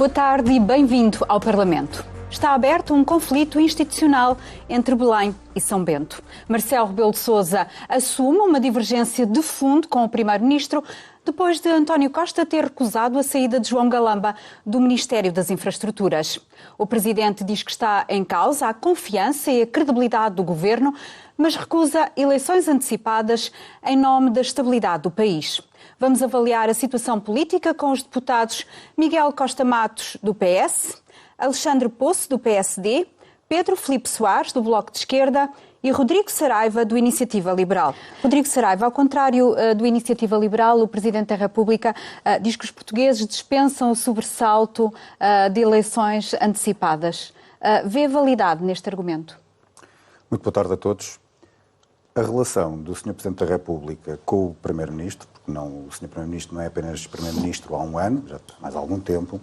Boa tarde e bem-vindo ao Parlamento. Está aberto um conflito institucional entre Belém e São Bento. Marcelo Rebelo de Sousa assume uma divergência de fundo com o Primeiro-Ministro depois de António Costa ter recusado a saída de João Galamba do Ministério das Infraestruturas. O Presidente diz que está em causa a confiança e a credibilidade do Governo, mas recusa eleições antecipadas em nome da estabilidade do país. Vamos avaliar a situação política com os deputados Miguel Costa Matos, do PS, Alexandre Poço, do PSD, Pedro Filipe Soares, do Bloco de Esquerda e Rodrigo Saraiva, do Iniciativa Liberal. Rodrigo Saraiva, ao contrário do Iniciativa Liberal, o Presidente da República diz que os portugueses dispensam o sobressalto de eleições antecipadas. Vê validade neste argumento? Muito boa tarde a todos. A relação do Sr. Presidente da República com o Primeiro-Ministro, porque o Sr. Primeiro-Ministro não é apenas Primeiro-Ministro há um ano, já há mais algum tempo.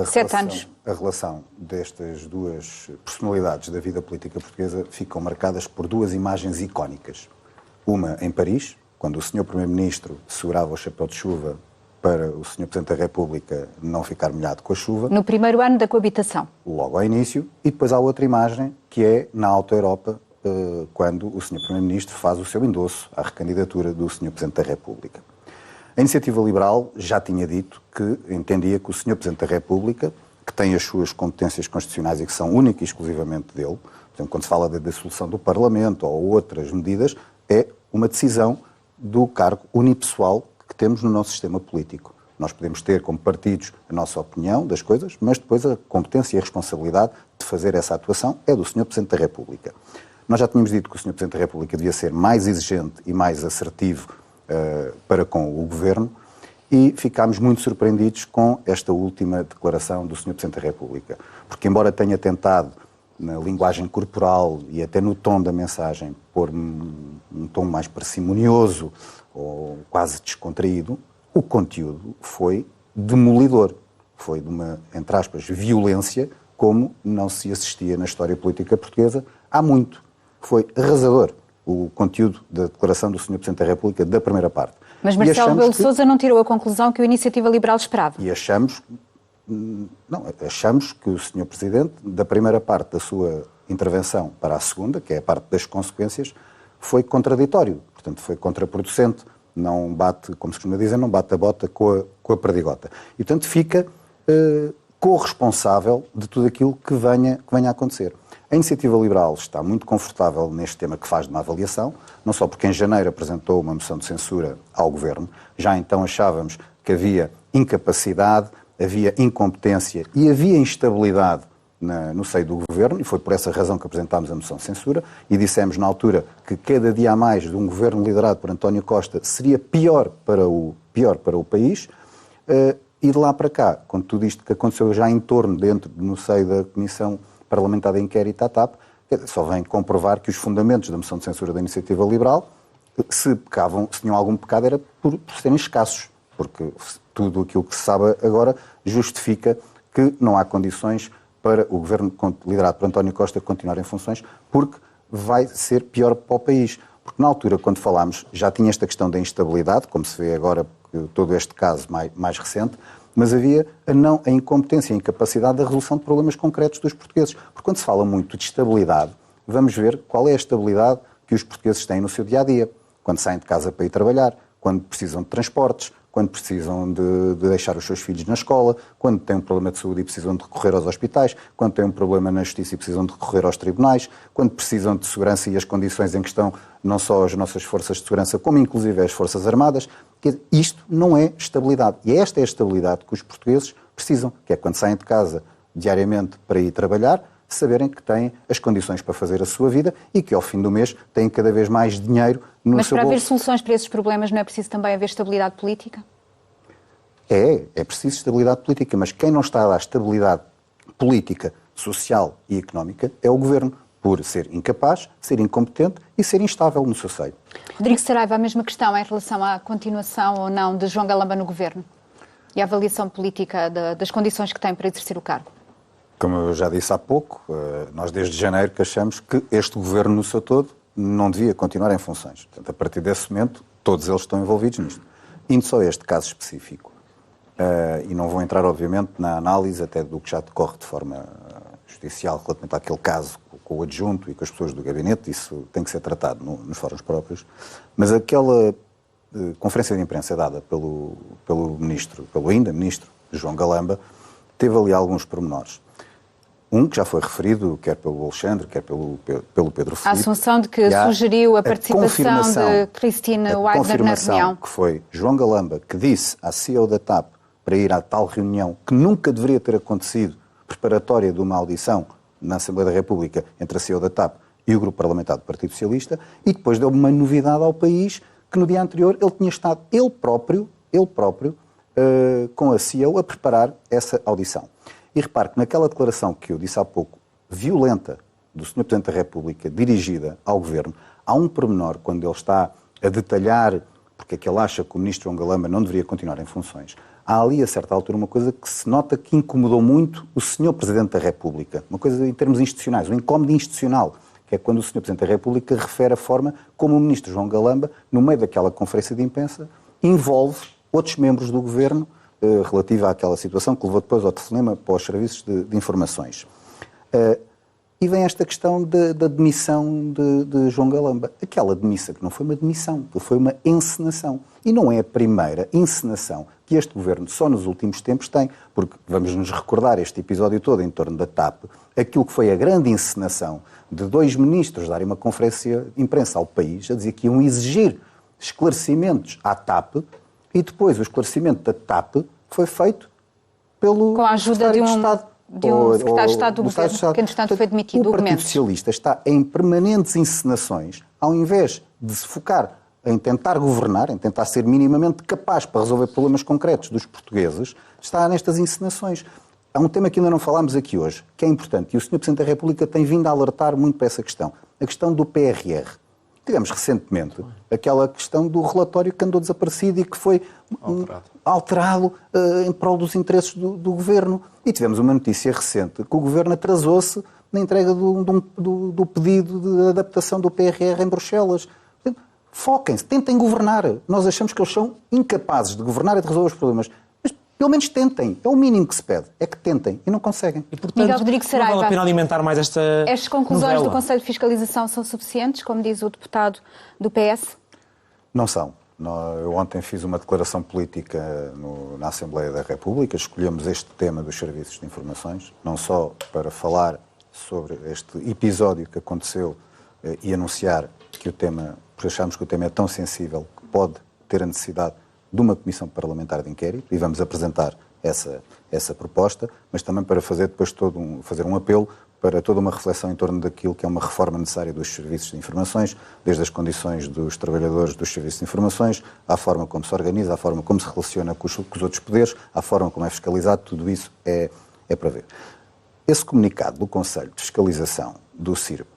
7 anos. A relação destas duas personalidades da vida política portuguesa ficam marcadas por duas imagens icónicas. Uma em Paris, quando o Sr. Primeiro-Ministro segurava o chapéu de chuva para o Sr. Presidente da República não ficar molhado com a chuva. No primeiro ano da coabitação. Logo ao início. E depois há outra imagem, que é na Alta Europa, quando o Sr. Primeiro-Ministro faz o seu endosso à recandidatura do Sr. Presidente da República. A Iniciativa Liberal já tinha dito que entendia que o Sr. Presidente da República, que tem as suas competências constitucionais e que são únicas e exclusivamente dele, por exemplo, quando se fala da dissolução do Parlamento ou outras medidas, é uma decisão do cargo unipessoal que temos no nosso sistema político. Nós podemos ter como partidos a nossa opinião das coisas, mas depois a competência e a responsabilidade de fazer essa atuação é do Sr. Presidente da República. Nós já tínhamos dito que o Sr. Presidente da República devia ser mais exigente e mais assertivo para com o Governo e ficámos muito surpreendidos com esta última declaração do Sr. Presidente da República. Porque embora tenha tentado, na linguagem corporal e até no tom da mensagem, pôr um tom mais parcimonioso ou quase descontraído, o conteúdo foi demolidor. Foi de uma, entre aspas, violência como não se assistia na história política portuguesa há muito. Foi arrasador o conteúdo da declaração do Sr. Presidente da República da primeira parte. Mas Marcelo Rebelo de Sousa não tirou a conclusão que a Iniciativa Liberal esperava. E achamos que o Sr. Presidente, da primeira parte da sua intervenção para a segunda, que é a parte das consequências, foi contraditório. Portanto, foi contraproducente. Não bate, como se costuma dizer, não bate a bota com a perdigota. E, portanto, fica corresponsável de tudo aquilo que venha a acontecer. A Iniciativa Liberal está muito confortável neste tema que faz de uma avaliação, não só porque em janeiro apresentou uma moção de censura ao Governo, já então achávamos que havia incapacidade, havia incompetência e havia instabilidade no seio do Governo, e foi por essa razão que apresentámos a moção de censura, e dissemos na altura que cada dia a mais de um Governo liderado por António Costa seria pior para o país, e de lá para cá, com tudo isto que aconteceu já em torno, no seio da Comissão Parlamentar de Inquérito à TAP, só vem comprovar que os fundamentos da moção de censura da Iniciativa Liberal, se tinham algum pecado, era por serem escassos, porque tudo aquilo que se sabe agora justifica que não há condições para o Governo liderado por António Costa continuar em funções, porque vai ser pior para o país. Porque na altura, quando falámos, já tinha esta questão da instabilidade, como se vê agora, todo este caso mais recente, mas havia a incompetência, a incapacidade da resolução de problemas concretos dos portugueses. Porque quando se fala muito de estabilidade, vamos ver qual é a estabilidade que os portugueses têm no seu dia-a-dia. Quando saem de casa para ir trabalhar, quando precisam de transportes, quando precisam de deixar os seus filhos na escola, quando têm um problema de saúde e precisam de recorrer aos hospitais, quando têm um problema na justiça e precisam de recorrer aos tribunais, quando precisam de segurança e as condições em que estão não só as nossas forças de segurança, como inclusive as Forças Armadas. Isto não é estabilidade. E esta é a estabilidade que os portugueses precisam, que é quando saem de casa diariamente para ir trabalhar, saberem que têm as condições para fazer a sua vida e que ao fim do mês têm cada vez mais dinheiro no seu bolso. Mas para haver soluções para esses problemas não é preciso também haver estabilidade política? É preciso estabilidade política, mas quem não está a dar estabilidade política, social e económica é o Governo, por ser incapaz, ser incompetente e ser instável no seu seio. Rodrigo Saraiva, a mesma questão em relação à continuação ou não de João Galamba no Governo e a avaliação política das condições que tem para exercer o cargo. Como eu já disse há pouco, nós desde janeiro que achamos que este Governo no seu todo não devia continuar em funções. Portanto, a partir desse momento, todos eles estão envolvidos nisto. Indo só a este caso específico. e não vou entrar, obviamente, na análise até do que já decorre de forma judicial relativamente àquele caso com o adjunto e com as pessoas do gabinete, isso tem que ser tratado nos fóruns próprios, mas aquela conferência de imprensa dada pelo ainda ministro João Galamba, teve ali alguns pormenores. Um que já foi referido, quer pelo Alexandre, quer pelo Pedro Filipe. A assunção de que sugeriu a participação de Cristina Wagner na reunião. Que foi João Galamba que disse à CEO da TAP para ir à tal reunião que nunca deveria ter acontecido, preparatória de uma audição na Assembleia da República entre a CEO da TAP e o Grupo Parlamentar do Partido Socialista, e depois deu uma novidade ao país que no dia anterior ele tinha estado ele próprio, com a CEO a preparar essa audição. E repare que naquela declaração que eu disse há pouco, violenta, do Sr. Presidente da República, dirigida ao Governo, há um pormenor, quando ele está a detalhar porque é que ele acha que o Ministro João Galamba não deveria continuar em funções. Há ali, a certa altura, uma coisa que se nota que incomodou muito o Sr. Presidente da República. Uma coisa em termos institucionais, um incómodo institucional, que é quando o Sr. Presidente da República refere a forma como o Ministro João Galamba, no meio daquela conferência de imprensa, envolve outros membros do Governo relativa àquela situação que levou depois ao telefonema para os serviços de informações. E vem esta questão da demissão de João Galamba. Aquela demissão que não foi uma demissão, foi uma encenação. E não é a primeira encenação que este Governo só nos últimos tempos tem, porque vamos nos recordar este episódio todo em torno da TAP, aquilo que foi a grande encenação de 2 ministros darem uma conferência de imprensa ao país, a dizer que iam exigir esclarecimentos à TAP, e depois o esclarecimento da TAP foi feito pelo com a ajuda de um Estado. secretário de Estado do Governo, que entretanto foi demitido do O Partido Socialista está em permanentes encenações, ao invés de se focar em tentar governar, em tentar ser minimamente capaz para resolver problemas concretos dos portugueses, está nestas encenações. Há um tema que ainda não falámos aqui hoje, que é importante, e o Sr. Presidente da República tem vindo a alertar muito para essa questão, a questão do PRR. Tivemos recentemente aquela questão do relatório que andou desaparecido e que foi alterado em prol dos interesses do Governo. E tivemos uma notícia recente que o Governo atrasou-se na entrega do pedido de adaptação do PRR em Bruxelas. Foquem-se, tentem governar. Nós achamos que eles são incapazes de governar e de resolver os problemas. Mas pelo menos tentem. É o mínimo que se pede. É que tentem. E não conseguem. E, portanto, Miguel Rodrigues Saraiva, não vale a pena alimentar mais esta Estas conclusões novela. do Conselho de Fiscalização são suficientes, como diz o deputado do PS? Não são. Eu ontem fiz uma declaração política na Assembleia da República. Escolhemos este tema dos serviços de informações, não só para falar sobre este episódio que aconteceu e anunciar que o tema, porque achamos que o tema é tão sensível que pode ter a necessidade de uma comissão parlamentar de inquérito, e vamos apresentar essa proposta, mas também para fazer depois fazer um apelo para toda uma reflexão em torno daquilo que é uma reforma necessária dos serviços de informações, desde as condições dos trabalhadores dos serviços de informações, à forma como se organiza, à forma como se relaciona com os outros poderes, à forma como é fiscalizado, tudo isso é para ver. Esse comunicado do Conselho de Fiscalização do CIRP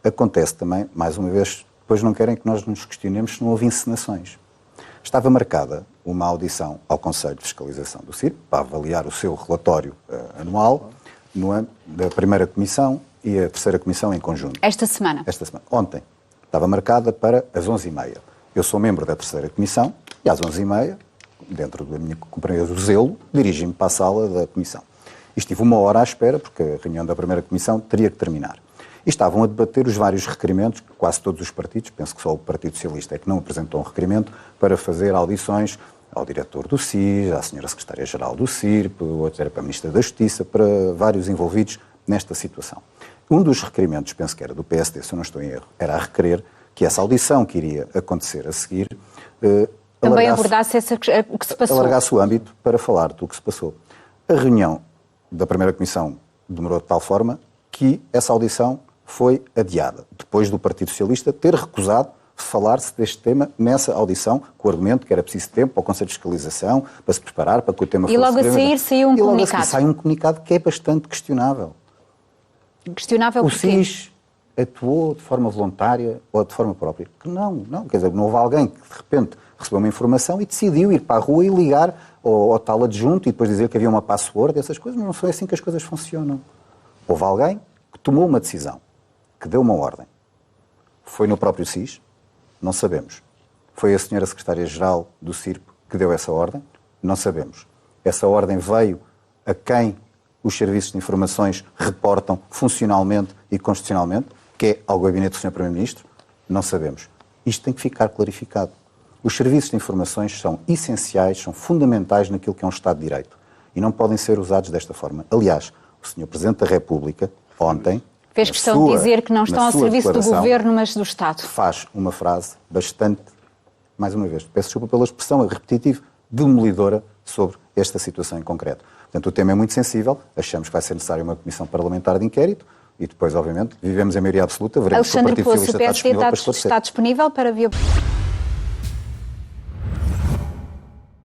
acontece também, mais uma vez, depois não querem que nós nos questionemos se não houve encenações. Estava marcada uma audição ao Conselho de Fiscalização do CIRP para avaliar o seu relatório anual da primeira comissão e a terceira comissão em conjunto. Esta semana? Esta semana. Ontem. Estava marcada para as 11h30. Eu sou membro da terceira comissão e às 11h30, dentro da minha companhia do Zelo, dirigi-me para a sala da comissão. E estive 1 hora à espera, porque a reunião da primeira comissão teria que terminar. E estavam a debater os vários requerimentos, que quase todos os partidos, penso que só o Partido Socialista é que não apresentou um requerimento, para fazer audições ao diretor do SIS, à senhora secretária-geral do CIRP, outro era para a Ministra da Justiça, para vários envolvidos nesta situação. Um dos requerimentos, penso que era do PSD, se eu não estou em erro, era a requerer que essa audição que iria acontecer a seguir também abordasse o que se passou. Alargasse o âmbito para falar do que se passou. A reunião da primeira comissão demorou de tal forma que essa audição foi adiada, depois do Partido Socialista ter recusado falar-se deste tema nessa audição, com o argumento que era preciso tempo para o Conselho de Fiscalização, para se preparar, para que o tema fosse... E logo a sair saiu um comunicado. Logo a sai um comunicado que é bastante questionável. Questionável porquê? O SIS atuou de forma voluntária ou de forma própria? Que não, quer dizer, não houve alguém que de repente recebeu uma informação e decidiu ir para a rua e ligar ao tal adjunto e depois dizer que havia uma password, essas coisas, não foi assim que as coisas funcionam. Houve alguém que tomou uma decisão, que deu uma ordem. Foi no próprio SIS? Não sabemos. Foi a senhora secretária-geral do CIRP que deu essa ordem? Não sabemos. Essa ordem veio a quem os serviços de informações reportam funcionalmente e constitucionalmente, que é ao gabinete do Sr. Primeiro-Ministro? Não sabemos. Isto tem que ficar clarificado. Os serviços de informações são essenciais, são fundamentais naquilo que é um Estado de Direito e não podem ser usados desta forma. Aliás, o Sr. Presidente da República, ontem, fez questão de dizer que não estão ao serviço do Governo, mas do Estado. Faz uma frase bastante, mais uma vez, peço desculpa pela expressão, repetitiva, demolidora sobre esta situação em concreto. Portanto, o tema é muito sensível, achamos que vai ser necessária uma comissão parlamentar de inquérito e depois, obviamente, vivemos em maioria absoluta, veremos se o Partido Socialista está disponível para esclarecer. Está disponível para